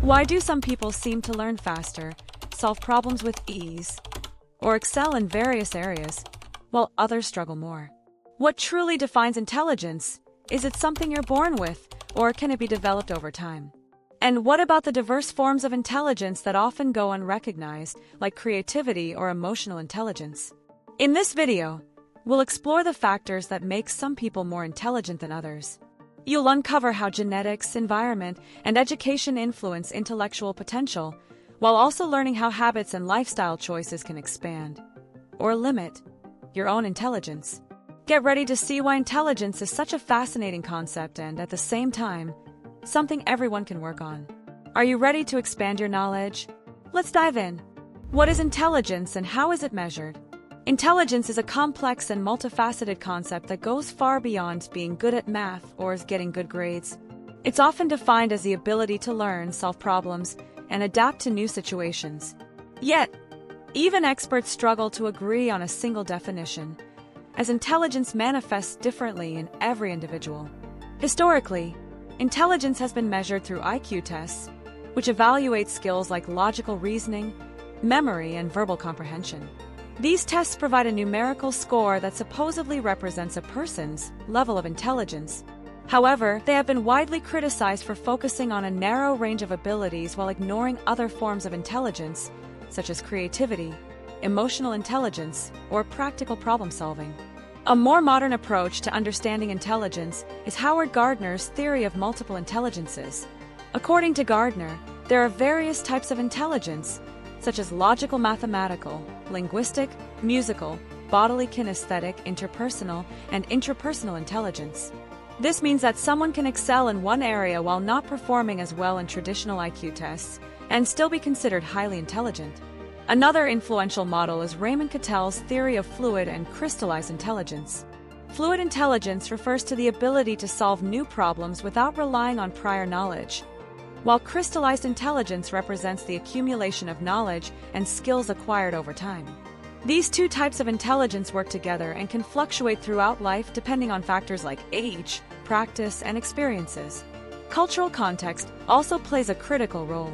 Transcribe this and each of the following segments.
Why do some people seem to learn faster, solve problems with ease, or excel in various areas, while others struggle more? What truly defines intelligence? Is it something you're born with, or can it be developed over time? And what about the diverse forms of intelligence that often go unrecognized, like creativity or emotional intelligence? In this video, we'll explore the factors that make some people more intelligent than others. You'll uncover how genetics, environment, and education influence intellectual potential, while also learning how habits and lifestyle choices can expand or limit your own intelligence. Get ready to see why intelligence is such a fascinating concept and, at the same time, something everyone can work on. Are you ready to expand your knowledge? Let's dive in. What is intelligence and how is it measured? Intelligence is a complex and multifaceted concept that goes far beyond being good at math or getting good grades. It's often defined as the ability to learn, solve problems, and adapt to new situations. Yet, even experts struggle to agree on a single definition, as intelligence manifests differently in every individual. Historically, intelligence has been measured through IQ tests, which evaluate skills like logical reasoning, memory, and verbal comprehension. These tests provide a numerical score that supposedly represents a person's level of intelligence. However, they have been widely criticized for focusing on a narrow range of abilities while ignoring other forms of intelligence, such as creativity, emotional intelligence, or practical problem-solving. A more modern approach to understanding intelligence is Howard Gardner's theory of multiple intelligences. According to Gardner, there are various types of intelligence, such as logical mathematical, linguistic, musical, bodily kinesthetic, interpersonal, and intrapersonal intelligence. This means that someone can excel in one area while not performing as well in traditional IQ tests and still be considered highly intelligent. Another influential model is Raymond Cattell's theory of fluid and crystallized intelligence. Fluid intelligence refers to the ability to solve new problems without relying on prior knowledge, while crystallized intelligence represents the accumulation of knowledge and skills acquired over time. These two types of intelligence work together and can fluctuate throughout life depending on factors like age, practice, and experiences. Cultural context also plays a critical role.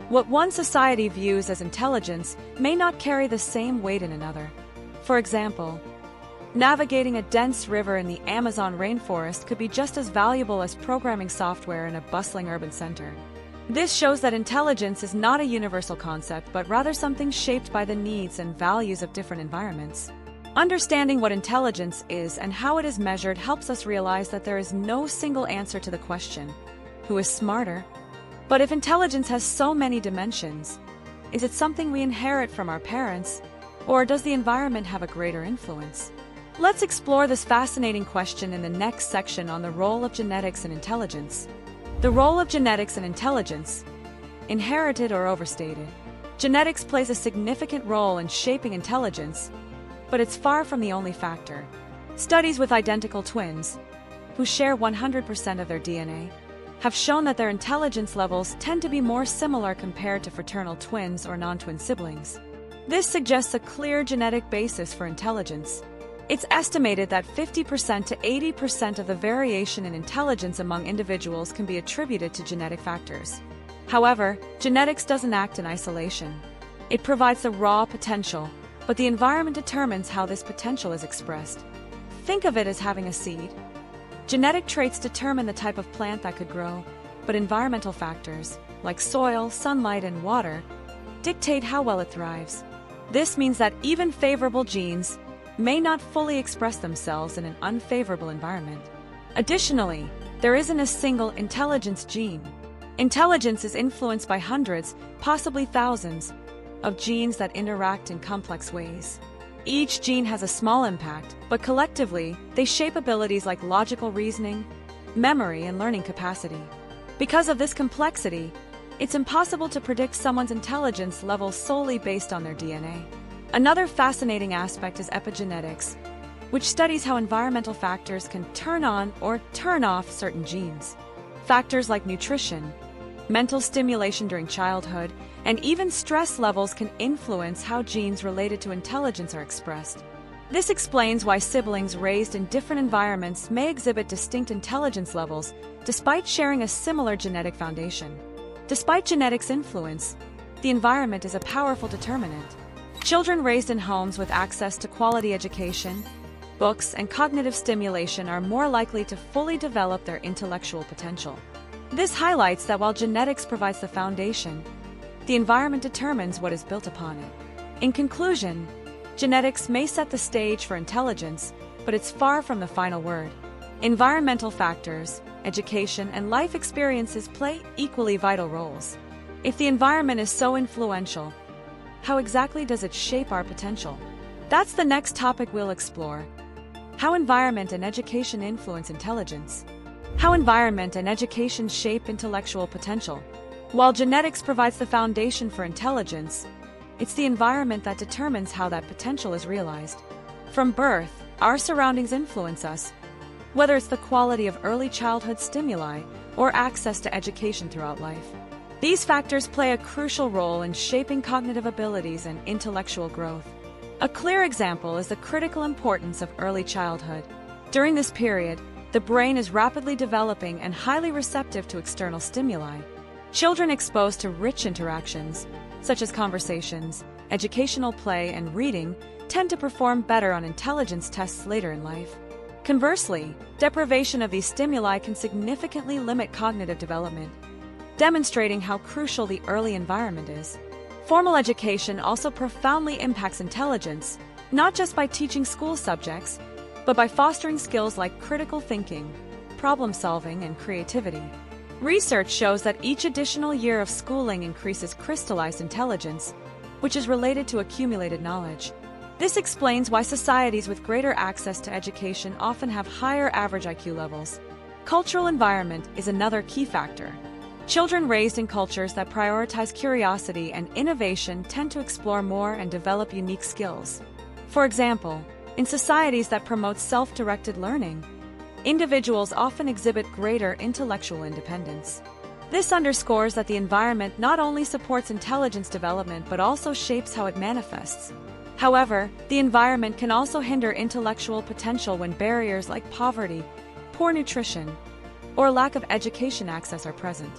What one society views as intelligence may not carry the same weight in another. For example, navigating a dense river in the Amazon rainforest could be just as valuable as programming software in a bustling urban center. This shows that intelligence is not a universal concept, but rather something shaped by the needs and values of different environments. Understanding what intelligence is and how it is measured helps us realize that there is no single answer to the question, who is smarter? But if intelligence has so many dimensions, is it something we inherit from our parents, or does the environment have a greater influence? Let's explore this fascinating question in the next section on the role of genetics and intelligence. The role of genetics and intelligence, inherited or overstated. Genetics plays a significant role in shaping intelligence, but it's far from the only factor. Studies with identical twins, who share 100% of their DNA, have shown that their intelligence levels tend to be more similar compared to fraternal twins or non-twin siblings. This suggests a clear genetic basis for intelligence. It's estimated that 50% to 80% of the variation in intelligence among individuals can be attributed to genetic factors. However, genetics doesn't act in isolation. It provides the raw potential, but the environment determines how this potential is expressed. Think of it as having a seed. Genetic traits determine the type of plant that could grow, but environmental factors, like soil, sunlight, and water, dictate how well it thrives. This means that even favorable genes may not fully express themselves in an unfavorable environment. Additionally, there isn't a single intelligence gene. Intelligence is influenced by hundreds, possibly thousands, of genes that interact in complex ways. Each gene has a small impact, but collectively, they shape abilities like logical reasoning, memory, and learning capacity. Because of this complexity, it's impossible to predict someone's intelligence level solely based on their DNA. Another fascinating aspect is epigenetics, which studies how environmental factors can turn on or turn off certain genes. Factors like nutrition, mental stimulation during childhood, and even stress levels can influence how genes related to intelligence are expressed. This explains why siblings raised in different environments may exhibit distinct intelligence levels despite sharing a similar genetic foundation. Despite genetics' influence, the environment is a powerful determinant. Children raised in homes with access to quality education, books, and cognitive stimulation are more likely to fully develop their intellectual potential. This highlights that while genetics provides the foundation, the environment determines what is built upon it. In conclusion, genetics may set the stage for intelligence, but it's far from the final word. Environmental factors, education, and life experiences play equally vital roles. If the environment is so influential, how exactly does it shape our potential? That's the next topic we'll explore. How environment and education influence intelligence. How environment and education shape intellectual potential. While genetics provides the foundation for intelligence, it's the environment that determines how that potential is realized. From birth, our surroundings influence us, whether it's the quality of early childhood stimuli or access to education throughout life. These factors play a crucial role in shaping cognitive abilities and intellectual growth. A clear example is the critical importance of early childhood. During this period, the brain is rapidly developing and highly receptive to external stimuli. Children exposed to rich interactions, such as conversations, educational play, and reading, tend to perform better on intelligence tests later in life. Conversely, deprivation of these stimuli can significantly limit cognitive development, demonstrating how crucial the early environment is. Formal education also profoundly impacts intelligence, not just by teaching school subjects, but by fostering skills like critical thinking, problem solving, and creativity. Research shows that each additional year of schooling increases crystallized intelligence, which is related to accumulated knowledge. This explains why societies with greater access to education often have higher average IQ levels. Cultural environment is another key factor. Children raised in cultures that prioritize curiosity and innovation tend to explore more and develop unique skills. For example, in societies that promote self-directed learning, individuals often exhibit greater intellectual independence. This underscores that the environment not only supports intelligence development but also shapes how it manifests. However, the environment can also hinder intellectual potential when barriers like poverty, poor nutrition, or lack of education access are present.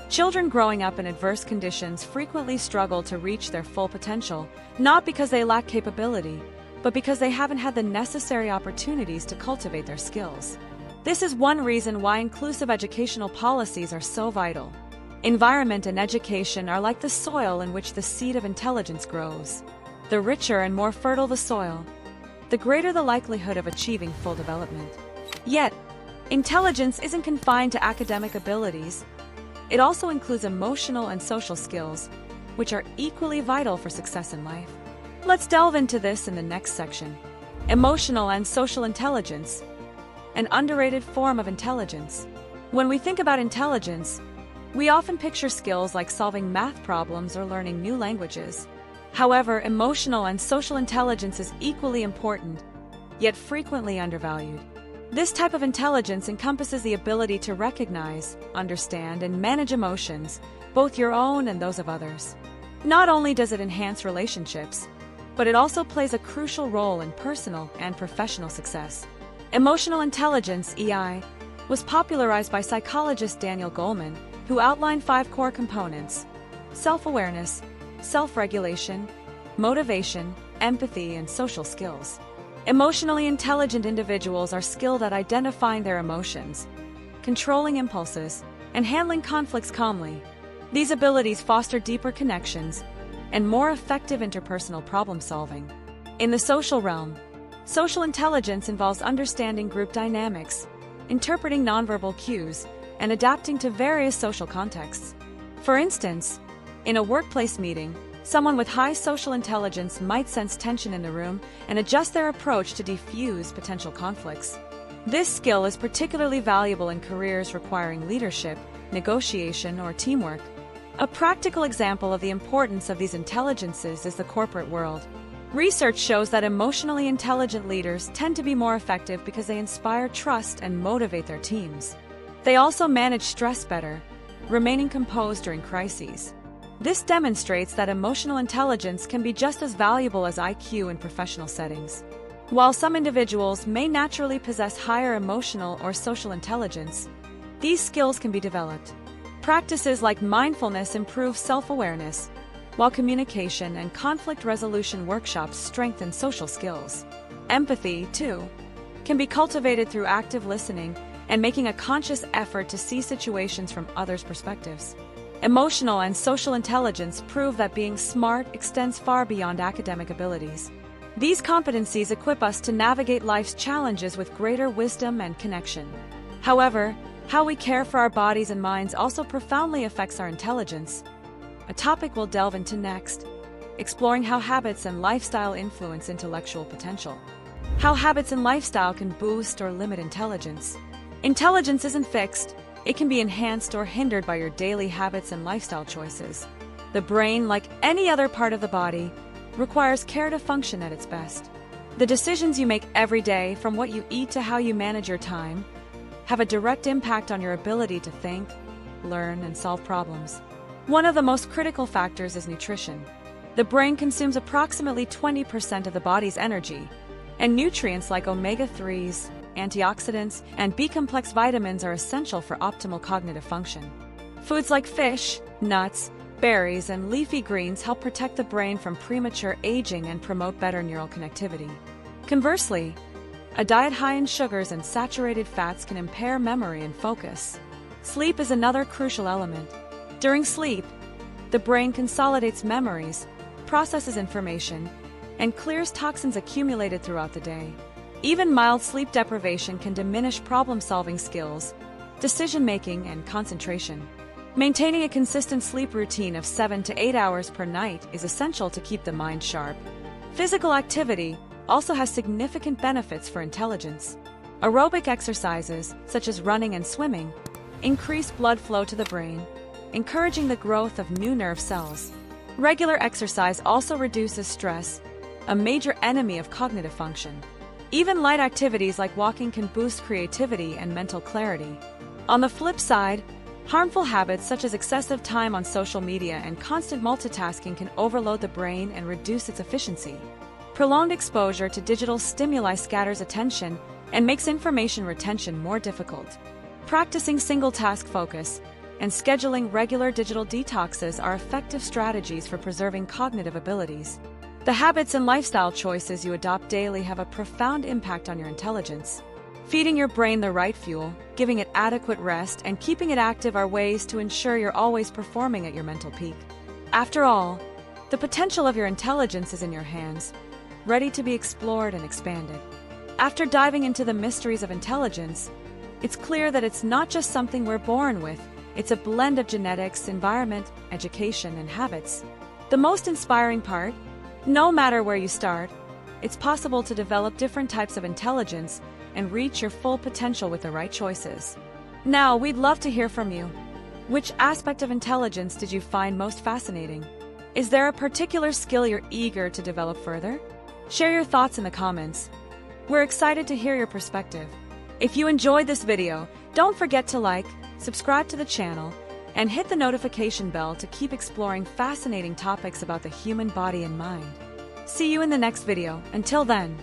Children growing up in adverse conditions frequently struggle to reach their full potential, not because they lack capability, but because they haven't had the necessary opportunities to cultivate their skills. This is one reason why inclusive educational policies are so vital. Environment and education are like the soil in which the seed of intelligence grows. The richer and more fertile the soil, the greater the likelihood of achieving full development. Yet, intelligence isn't confined to academic abilities. It also includes emotional and social skills, which are equally vital for success in life. Let's delve into this in the next section. Emotional and social intelligence, an underrated form of intelligence. When we think about intelligence, we often picture skills like solving math problems or learning new languages. However, emotional and social intelligence is equally important, yet frequently undervalued. This type of intelligence encompasses the ability to recognize, understand, and manage emotions, both your own and those of others. Not only does it enhance relationships, but it also plays a crucial role in personal and professional success. Emotional intelligence, EI, was popularized by psychologist Daniel Goleman, who outlined 5 core components: self-awareness, self-regulation, motivation, empathy, and social skills. Emotionally intelligent individuals are skilled at identifying their emotions, controlling impulses, and handling conflicts calmly. These abilities foster deeper connections and more effective interpersonal problem solving. In the social realm, social intelligence involves understanding group dynamics, interpreting nonverbal cues, and adapting to various social contexts. For instance, in a workplace meeting, someone with high social intelligence might sense tension in the room and adjust their approach to defuse potential conflicts. This skill is particularly valuable in careers requiring leadership, negotiation, or teamwork. A practical example of the importance of these intelligences is the corporate world. Research shows that emotionally intelligent leaders tend to be more effective because they inspire trust and motivate their teams. They also manage stress better, remaining composed during crises. This demonstrates that emotional intelligence can be just as valuable as IQ in professional settings. While some individuals may naturally possess higher emotional or social intelligence, these skills can be developed. Practices like mindfulness improve self-awareness, while communication and conflict resolution workshops strengthen social skills. Empathy, too, can be cultivated through active listening and making a conscious effort to see situations from others' perspectives. Emotional and social intelligence prove that being smart extends far beyond academic abilities. These competencies equip us to navigate life's challenges with greater wisdom and connection. However, how we care for our bodies and minds also profoundly affects our intelligence, a topic we'll delve into next, exploring how habits and lifestyle influence intellectual potential. How habits and lifestyle can boost or limit intelligence. Intelligence isn't fixed. It can be enhanced or hindered by your daily habits and lifestyle choices. The brain, like any other part of the body, requires care to function at its best. The decisions you make every day, from what you eat to how you manage your time, have a direct impact on your ability to think, learn, and solve problems. One of the most critical factors is nutrition. The brain consumes approximately 20% of the body's energy, and nutrients like omega-3s, antioxidants, and B-complex vitamins are essential for optimal cognitive function. Foods like fish, nuts, berries, and leafy greens help protect the brain from premature aging and promote better neural connectivity. Conversely, a diet high in sugars and saturated fats can impair memory and focus. Sleep is another crucial element. During sleep, the brain consolidates memories, processes information, and clears toxins accumulated throughout the day. Even mild sleep deprivation can diminish problem-solving skills, decision-making, and concentration. Maintaining a consistent sleep routine of 7 to 8 hours per night is essential to keep the mind sharp. Physical activity also has significant benefits for intelligence. Aerobic exercises, such as running and swimming, increase blood flow to the brain, encouraging the growth of new nerve cells. Regular exercise also reduces stress, a major enemy of cognitive function. Even light activities like walking can boost creativity and mental clarity. On the flip side, harmful habits such as excessive time on social media and constant multitasking can overload the brain and reduce its efficiency. Prolonged exposure to digital stimuli scatters attention and makes information retention more difficult. Practicing single-task focus and scheduling regular digital detoxes are effective strategies for preserving cognitive abilities. The habits and lifestyle choices you adopt daily have a profound impact on your intelligence. Feeding your brain the right fuel, giving it adequate rest, and keeping it active are ways to ensure you're always performing at your mental peak. After all, the potential of your intelligence is in your hands, ready to be explored and expanded. After diving into the mysteries of intelligence, it's clear that it's not just something we're born with, it's a blend of genetics, environment, education, and habits. The most inspiring part? No matter where you start, it's possible to develop different types of intelligence and reach your full potential with the right choices. Now, we'd love to hear from you. Which aspect of intelligence did you find most fascinating? Is there a particular skill you're eager to develop further? Share your thoughts in the comments. We're excited to hear your perspective. If you enjoyed this video, don't forget to like, subscribe to the channel, and hit the notification bell to keep exploring fascinating topics about the human body and mind. See you in the next video. Until then.